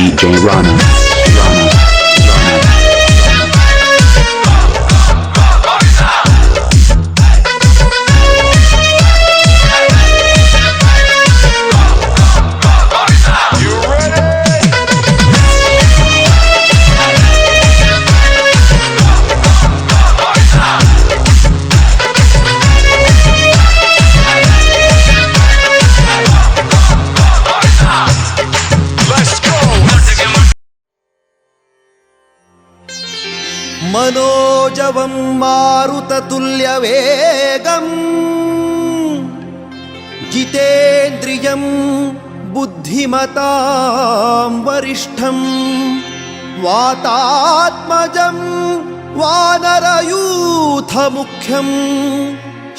DJ Rana. मनोजवं मारुततुल्यवेगं जितेन्द्रियं बुद्धिमतां वरिष्ठं वातात्मजं वानरयूथमुख्यं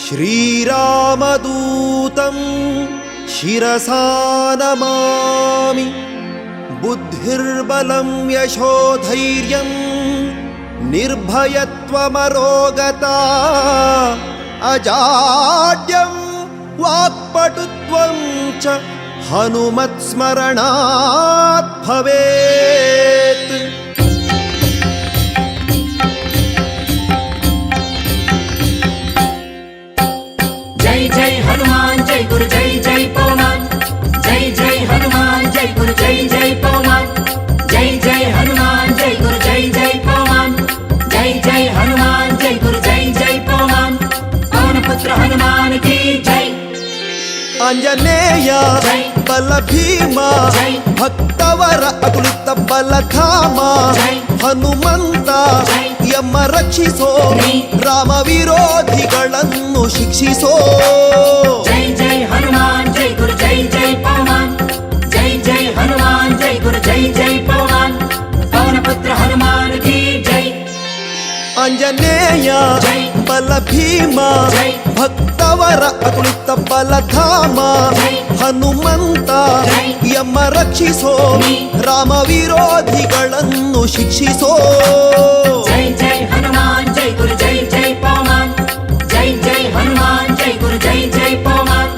श्रीरामदूतं शिरसा नमामि। बुद्धिर्बलं यशोधैर्यं निर्भयत्वमरोगता अजाड्यं वाक्पटुत्वं च हनुमत्स्मरणात् भवेत्। जय जय हनुमान जय गुरु जय जय पवमान। जय जय हनुमान जय गुरु जय जय पवमान। जय जय हनुमान जय गुरु जय जय पवमान। जय जय हनुमान जय गुरु जय जय पवमान। पवन पुत्र हनुमान की जय। आंजनेय बल भीमा भक्तवर अतुलित बलधाम ಹನುಮಂತ ಯಮ ರಕ್ಷಿಸೋ ರಾಮ ವಿರೋಧಿಗಳನ್ನು ಶಿಕ್ಷಿಸೋ. जय जय हनुमान जय गुरु जय जय पवमान। जय जय हनुमान जय गुरु जय जय पवमान। पवन पुत्र हनुमान की जय। ಆಂಜನೇಯ ಬಲ ಭೀಮ ಭಕ್ತವರ ಅತುಲಿತ ಬಲಧಾಮ ಹನುಮಂತ ಯಮ ರಕ್ಷಿಸೋ ರಾಮ ವಿರೋಧಿಗಳನ್ನು ಶಿಕ್ಷಿಸೋ. जय जय हनुमान जय गुरु जय जय पवमान। जय जय हनुमान जय गुरु जय जय पवमान।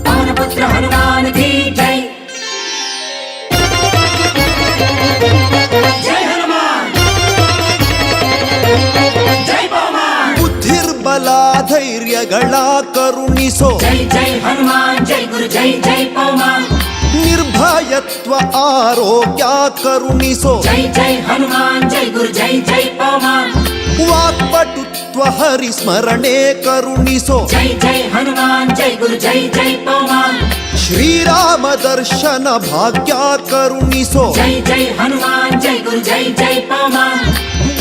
पवन पुत्र हनुमान की जय। जय हनुमान जय पवमान। ಬುದ್ಧಿರ್ಬಲ ಧೈರ್ಯಗಳ ಕರುಣಿಸೋ. जय जय हनुमान जय गुरु जय जय पवमान। ನಿರ್ಭಯತ್ವ ಆರೋಗ್ಯ ಕರುಣಿಸೋ. जय जय हनुमान जय गुरु जय जय पवमान। ವಾಕ್ಪಟುತ್ವ ಹರಿಸ್ಮರಣೆ ಕರುಣಿಸೋ. जय जय हनुमान जय गुरु जय जय पवमान। ಶ್ರೀರಾಮ ದರ್ಶನ ಭಾಗ್ಯ ಕರುಣಿಸೋ. जय जय हनुमान जय गुरु जय जय पवमान।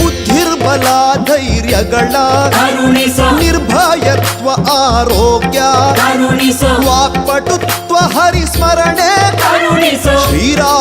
ಬುದ್ಧಿರ್ಬಲ ಧೈರ್ಯಗಳ ಕರುಣಿಸೋ. ನಿರ್ಭಯತ್ವ ಆರೋಗ್ಯ ಕರುಣಿಸೋ. ವಾಕ್ಪಟುತ್ವ ಹರಿಸ್ಮರಣೆ ಕರುಣಿಸೋ. ಶ್ರೀರಾಮ